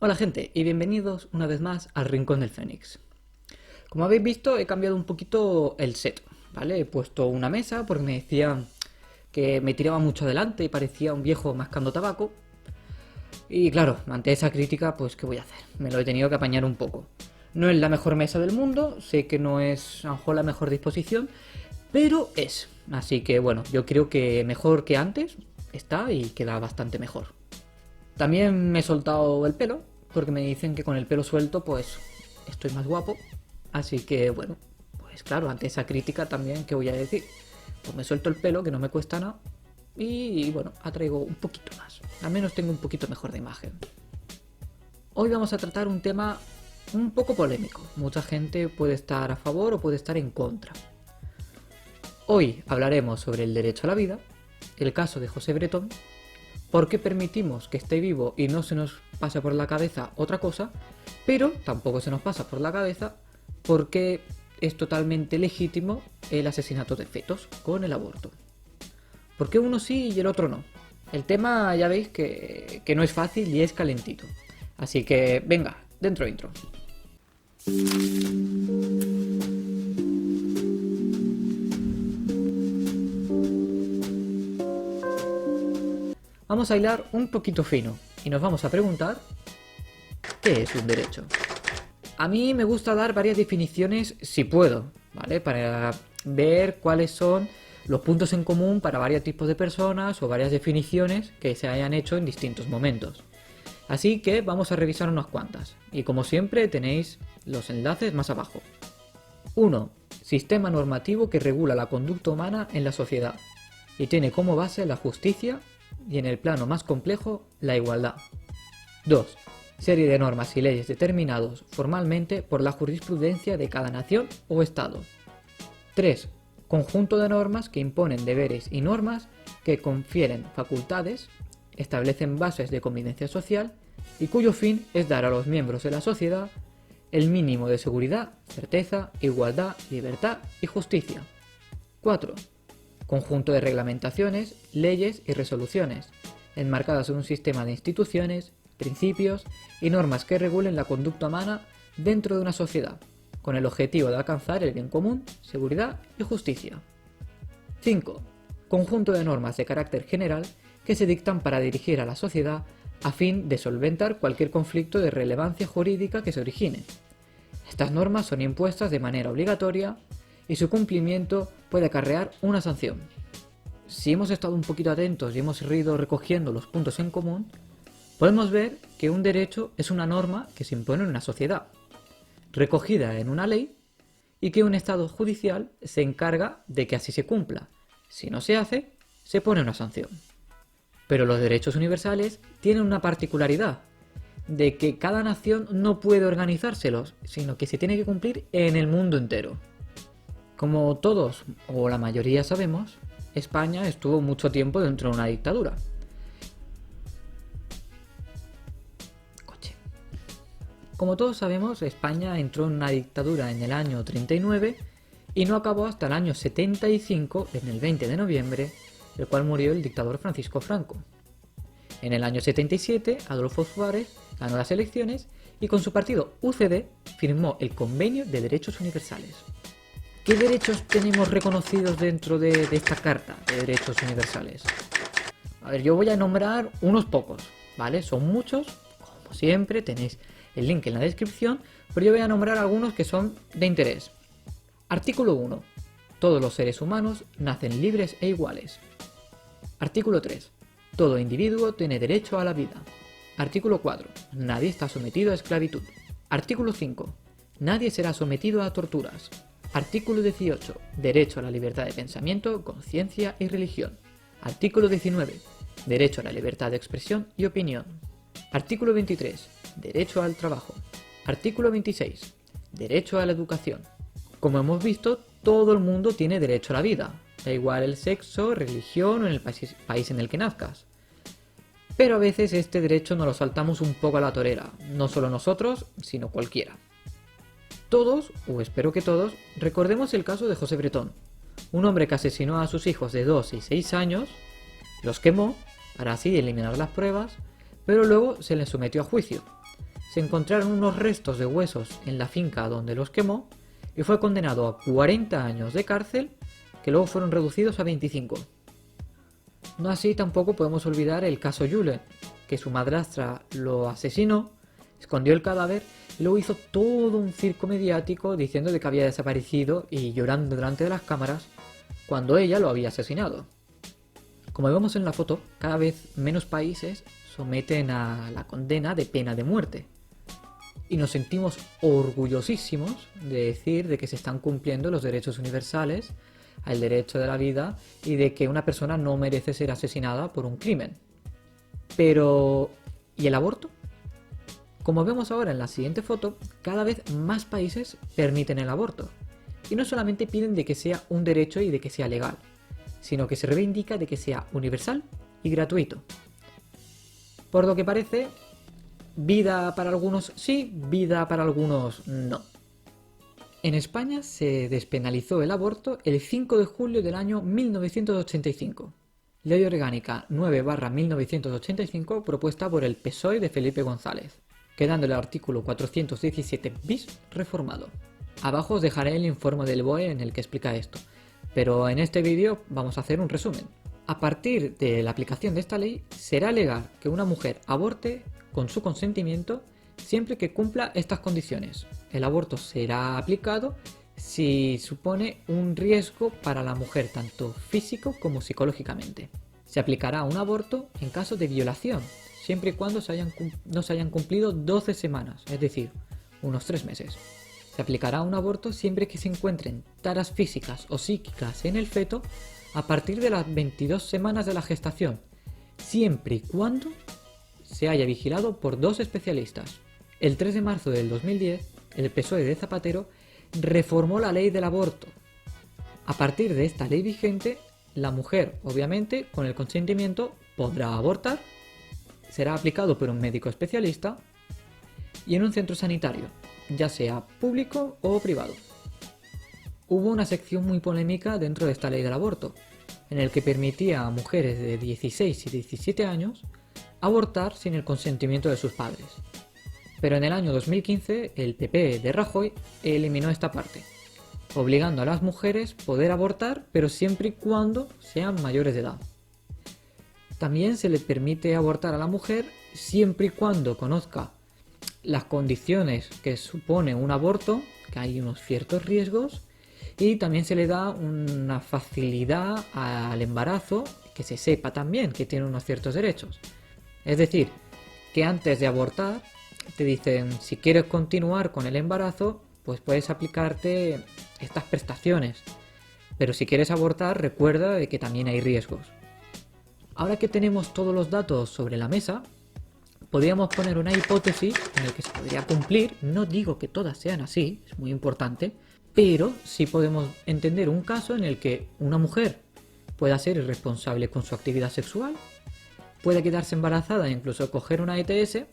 Hola gente y bienvenidos una vez más al Rincón del Fénix. Como habéis visto he cambiado un poquito el set, ¿vale? He puesto una mesa porque me decían que me tiraba mucho adelante y parecía un viejo mascando tabaco. Y claro, ante esa crítica pues ¿qué voy a hacer? Me lo he tenido que apañar un poco. No es la mejor mesa del mundo, sé que no es a lo mejor la mejor disposición, pero es. Así que bueno, yo creo que mejor que antes está y queda bastante mejor. También me he soltado el pelo, porque me dicen que con el pelo suelto pues estoy más guapo. Así que bueno, pues claro, ante esa crítica también, ¿qué voy a decir? Pues me suelto el pelo, que no me cuesta nada, y bueno, atraigo un poquito más. Al menos tengo un poquito mejor de imagen. Hoy vamos a tratar un tema un poco polémico. Mucha gente puede estar a favor o puede estar en contra. Hoy hablaremos sobre el derecho a la vida, el caso de José Bretón, por qué permitimos que esté vivo y no se nos pasa por la cabeza otra cosa, pero tampoco se nos pasa por la cabeza por qué es totalmente legítimo el asesinato de fetos con el aborto. ¿Por qué uno sí y el otro no? El tema ya veis que no es fácil y es calentito. Así que venga, dentro intro. Vamos a hilar un poquito fino y nos vamos a preguntar ¿qué es un derecho? A mí me gusta dar varias definiciones si puedo, ¿vale? Para ver cuáles son los puntos en común para varios tipos de personas o varias definiciones que se hayan hecho en distintos momentos. Así que vamos a revisar unas cuantas y como siempre tenéis los enlaces más abajo. 1. Sistema normativo que regula la conducta humana en la sociedad y tiene como base la justicia y en el plano más complejo la igualdad. 2. Serie de normas y leyes determinados formalmente por la jurisprudencia de cada nación o estado. 3. Conjunto de normas que imponen deberes y normas que confieren facultades, establecen bases de convivencia social y cuyo fin es dar a los miembros de la sociedad el mínimo de seguridad, certeza, igualdad, libertad y justicia. 4. Conjunto de reglamentaciones, leyes y resoluciones, enmarcadas en un sistema de instituciones, principios y normas que regulen la conducta humana dentro de una sociedad, con el objetivo de alcanzar el bien común, seguridad y justicia. 5. Conjunto de normas de carácter general que se dictan para dirigir a la sociedad a fin de solventar cualquier conflicto de relevancia jurídica que se origine. Estas normas son impuestas de manera obligatoria y su cumplimiento puede acarrear una sanción. Si hemos estado un poquito atentos y hemos ido recogiendo los puntos en común, podemos ver que un derecho es una norma que se impone en una sociedad, recogida en una ley y que un estado judicial se encarga de que así se cumpla. Si no se hace, se pone una sanción. Pero los derechos universales tienen una particularidad, de que cada nación no puede organizárselos, sino que se tiene que cumplir en el mundo entero. Como todos o la mayoría sabemos, España estuvo mucho tiempo dentro de una dictadura. Como todos sabemos, España entró en una dictadura en el año 39 y no acabó hasta el año 75, en el 20 de noviembre, el cual murió el dictador Francisco Franco. En el año 77, Adolfo Suárez ganó las elecciones y con su partido UCD firmó el Convenio de Derechos Universales. ¿Qué derechos tenemos reconocidos dentro de esta Carta de Derechos Universales? A ver, yo voy a nombrar unos pocos, ¿vale? Son muchos, como siempre, tenéis el link en la descripción, pero yo voy a nombrar algunos que son de interés. Artículo 1. Todos los seres humanos nacen libres e iguales. Artículo 3. Todo individuo tiene derecho a la vida. Artículo 4. Nadie está sometido a esclavitud. Artículo 5. Nadie será sometido a torturas. Artículo 18. Derecho a la libertad de pensamiento, conciencia y religión. Artículo 19. Derecho a la libertad de expresión y opinión. Artículo 23. Derecho al trabajo. Artículo 26. Derecho a la educación. Como hemos visto, todo el mundo tiene derecho a la vida, da igual el sexo, religión o en el país en el que nazcas. Pero a veces este derecho nos lo saltamos un poco a la torera, no solo nosotros, sino cualquiera. Todos, o espero que todos, recordemos el caso de José Bretón, un hombre que asesinó a sus hijos de 2 y 6 años, los quemó, para así eliminar las pruebas, pero luego se les sometió a juicio. se encontraron unos restos de huesos en la finca donde los quemó y fue condenado a 40 años de cárcel, que luego fueron reducidos a 25. No así tampoco podemos olvidar el caso Julen, que su madrastra lo asesinó, escondió el cadáver y luego hizo todo un circo mediático diciendo de que había desaparecido y llorando delante de las cámaras cuando ella lo había asesinado. Como vemos en la foto, cada vez menos países someten a la condena de pena de muerte. Y nos sentimos orgullosísimos de decir de que se están cumpliendo los derechos universales, al derecho de la vida y de que una persona no merece ser asesinada por un crimen. Pero, ¿y el aborto? Como vemos ahora en la siguiente foto, cada vez más países permiten el aborto. Y no solamente piden de que sea un derecho y de que sea legal, sino que se reivindica de que sea universal y gratuito. Por lo que parece, vida para algunos sí, vida para algunos no. En España se despenalizó el aborto el 5 de julio del año 1985. Ley Orgánica 9/1985 propuesta por el PSOE de Felipe González, quedando el artículo 417 bis reformado. Abajo os dejaré el informe del BOE en el que explica esto, pero en este vídeo vamos a hacer un resumen. A partir de la aplicación de esta ley, será legal que una mujer aborte con su consentimiento siempre que cumpla estas condiciones. El aborto será aplicado si supone un riesgo para la mujer tanto físico como psicológicamente. Se aplicará un aborto en caso de violación, siempre y cuando no se hayan cumplido 12 semanas, es decir, unos 3 meses. Se aplicará un aborto siempre que se encuentren taras físicas o psíquicas en el feto a partir de las 22 semanas de la gestación, siempre y cuando se haya vigilado por 2 especialistas. El 3 de marzo del 2010, el PSOE de Zapatero reformó la ley del aborto. A partir de esta ley vigente, la mujer, obviamente, con el consentimiento, podrá abortar, será aplicado por un médico especialista y en un centro sanitario, ya sea público o privado. Hubo una sección muy polémica dentro de esta ley del aborto, en el que permitía a mujeres de 16 y 17 años abortar sin el consentimiento de sus padres. Pero en el año 2015 el PP de Rajoy eliminó esta parte, obligando a las mujeres a poder abortar, pero siempre y cuando sean mayores de edad. También se le permite abortar a la mujer siempre y cuando conozca las condiciones que supone un aborto, que hay unos ciertos riesgos, y también se le da una facilidad al embarazo, que se sepa también que tiene unos ciertos derechos. Es decir, que antes de abortar te dicen, si quieres continuar con el embarazo, pues puedes aplicarte estas prestaciones. Pero si quieres abortar, recuerda de que también hay riesgos. Ahora que tenemos todos los datos sobre la mesa, podríamos poner una hipótesis en la que se podría cumplir. No digo que todas sean así, es muy importante, pero sí podemos entender un caso en el que una mujer pueda ser irresponsable con su actividad sexual, puede quedarse embarazada e incluso coger una ETS,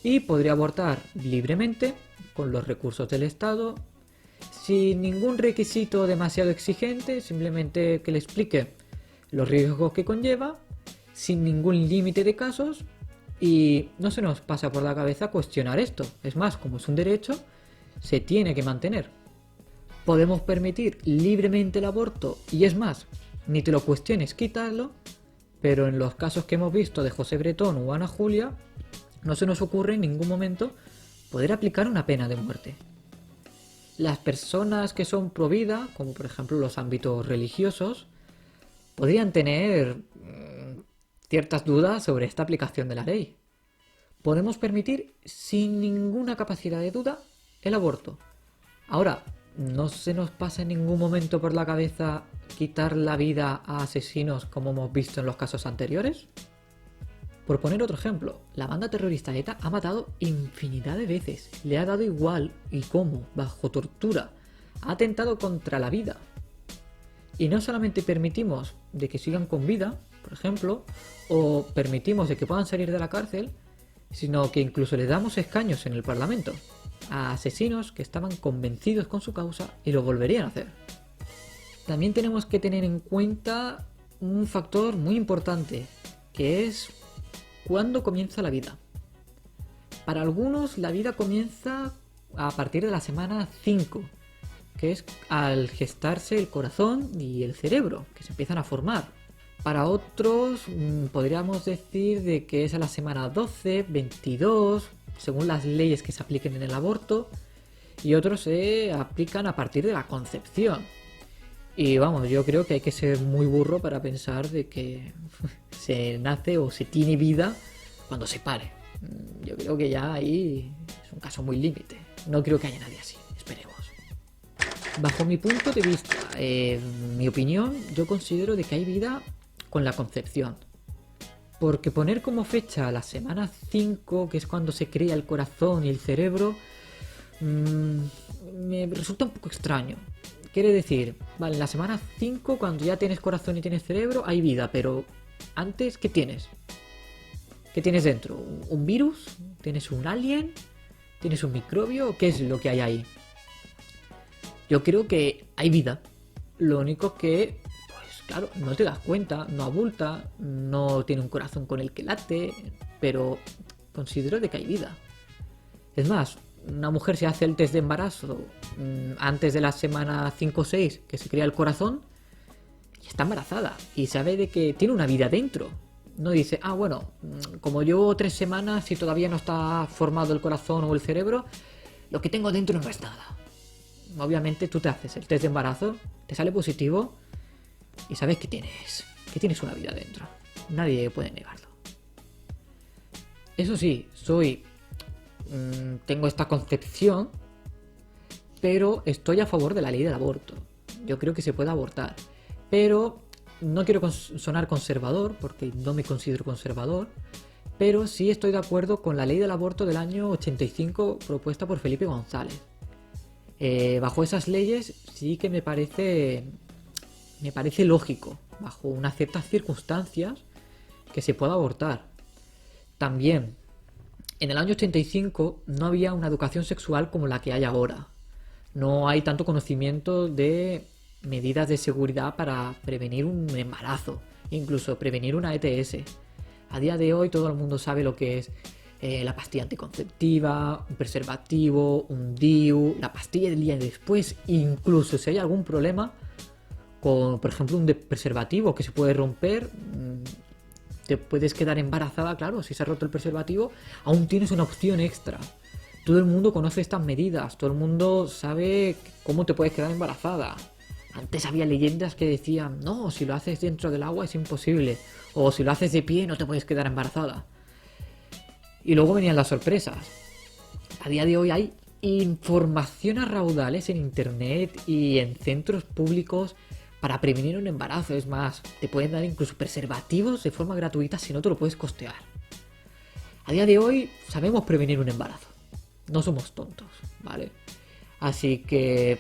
y podría abortar libremente, con los recursos del Estado, sin ningún requisito demasiado exigente, simplemente que le explique los riesgos que conlleva, sin ningún límite de casos, y no se nos pasa por la cabeza cuestionar esto. Es más, como es un derecho, se tiene que mantener. Podemos permitir libremente el aborto, y es más, ni te lo cuestiones quitarlo, pero en los casos que hemos visto de José Bretón o Ana Julia, no se nos ocurre en ningún momento poder aplicar una pena de muerte. Las personas que son pro vida, como por ejemplo los ámbitos religiosos, podrían tener ciertas dudas sobre esta aplicación de la ley. Podemos permitir sin ninguna capacidad de duda el aborto. Ahora, ¿no se nos pasa en ningún momento por la cabeza quitar la vida a asesinos como hemos visto en los casos anteriores? Por poner otro ejemplo, la banda terrorista ETA ha matado infinidad de veces, le ha dado igual y cómo, bajo tortura, ha atentado contra la vida. Y no solamente permitimos de que sigan con vida, por ejemplo, o permitimos de que puedan salir de la cárcel, sino que incluso les damos escaños en el Parlamento a asesinos que estaban convencidos con su causa y lo volverían a hacer. También tenemos que tener en cuenta un factor muy importante, que es ¿cuándo comienza la vida? Para algunos la vida comienza a partir de la semana 5, que es al gestarse el corazón y el cerebro, que se empiezan a formar. Para otros podríamos decir de que es a la semana 12, 22, según las leyes que se apliquen en el aborto, y otros se aplican a partir de la concepción. Y vamos, yo creo que hay que ser muy burro para pensar de que se nace o se tiene vida cuando se pare. Yo creo que ya ahí es un caso muy límite. No creo que haya nadie así, esperemos. Bajo mi punto de vista, mi opinión, yo considero de que hay vida con la concepción. Porque poner como fecha la semana 5, que es cuando se crea el corazón y el cerebro, me resulta un poco extraño. Quiere decir, vale, en la semana 5, cuando ya tienes corazón y tienes cerebro, hay vida, pero antes, ¿qué tienes? ¿Qué tienes dentro? ¿Un virus? ¿Tienes un alien? ¿Tienes un microbio? ¿Qué es lo que hay ahí? Yo creo que hay vida. Lo único que, pues claro, no te das cuenta, no abulta, no tiene un corazón con el que late, pero considero de que hay vida. Es más, una mujer se hace el test de embarazo antes de la semana 5 o 6, que se crea el corazón, y está embarazada, y sabe de que tiene una vida dentro. No dice, bueno, como llevo 3 semanas y todavía no está formado el corazón o el cerebro, lo que tengo dentro no es nada. Obviamente tú te haces el test de embarazo, te sale positivo y sabes que tienes una vida dentro. Nadie puede negarlo. Eso sí, tengo esta concepción, pero estoy a favor de la ley del aborto. Yo creo que se puede abortar, pero no quiero sonar conservador, porque no me considero conservador, pero sí estoy de acuerdo con la ley del aborto del año 85 propuesta por Felipe González. Bajo esas leyes sí que me parece lógico, bajo unas ciertas circunstancias, que se pueda abortar. También, en el año 85 no había una educación sexual como la que hay ahora. No hay tanto conocimiento de medidas de seguridad para prevenir un embarazo, incluso prevenir una ETS. A día de hoy todo el mundo sabe lo que es la pastilla anticonceptiva, un preservativo, un DIU, la pastilla del día después, incluso si hay algún problema con, por ejemplo, un preservativo que se puede romper, te puedes quedar embarazada, claro, si se ha roto el preservativo, aún tienes una opción extra. Todo el mundo conoce estas medidas, todo el mundo sabe cómo te puedes quedar embarazada. Antes había leyendas que decían, no, si lo haces dentro del agua es imposible, o si lo haces de pie no te puedes quedar embarazada. Y luego venían las sorpresas. A día de hoy hay información a raudales en internet y en centros públicos para prevenir un embarazo. Es más, te pueden dar incluso preservativos de forma gratuita si no te lo puedes costear. A día de hoy sabemos prevenir un embarazo. No somos tontos, ¿vale? Así que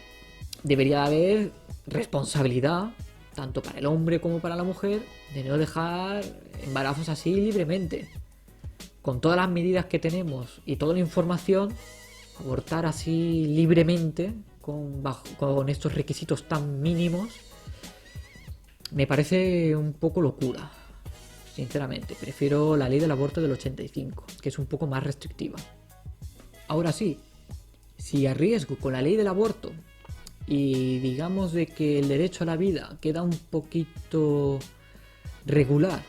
debería haber responsabilidad, tanto para el hombre como para la mujer, de no dejar embarazos así libremente. Con todas las medidas que tenemos y toda la información, abortar así libremente, con estos requisitos tan mínimos, me parece un poco locura. Sinceramente, prefiero la ley del aborto del 85, que es un poco más restrictiva. Ahora sí, si arriesgo con la ley del aborto y digamos de que el derecho a la vida queda un poquito regular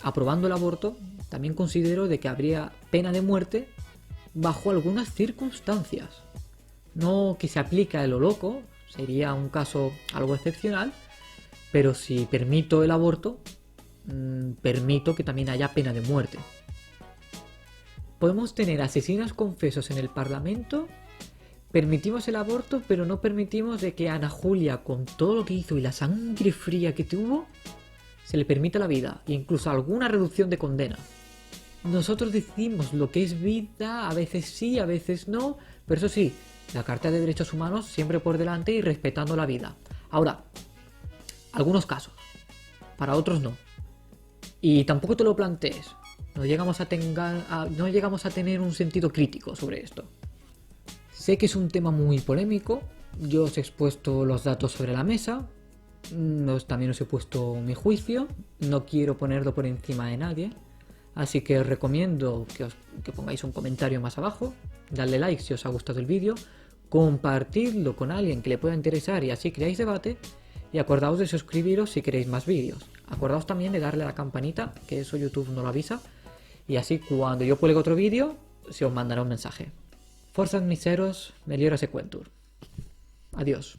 aprobando el aborto, también considero de que habría pena de muerte bajo algunas circunstancias. No que se aplique a lo loco, sería un caso algo excepcional, pero si permito el aborto, permito que también haya pena de muerte. Podemos tener asesinos confesos en el Parlamento, permitimos el aborto, pero no permitimos de que Ana Julia, con todo lo que hizo y la sangre fría que tuvo, se le permita la vida e incluso alguna reducción de condena. Nosotros decimos lo que es vida, a veces sí, a veces no, pero eso sí, la Carta de Derechos Humanos siempre por delante y respetando la vida. Ahora, algunos casos, para otros no. Y tampoco te lo plantees, no llegamos a tener un sentido crítico sobre esto. Sé que es un tema muy polémico, yo os he expuesto los datos sobre la mesa, también os he puesto mi juicio, no quiero ponerlo por encima de nadie, Así que os recomiendo que pongáis un comentario más abajo, darle like si os ha gustado el vídeo, compartidlo con alguien que le pueda interesar y así creáis debate, y acordaos de suscribiros si queréis más vídeos. Acordaos también de darle a la campanita, que eso YouTube no lo avisa, y así cuando yo cuelgue otro vídeo se os mandará un mensaje. Forza miseros, meliora sequentur. Adiós.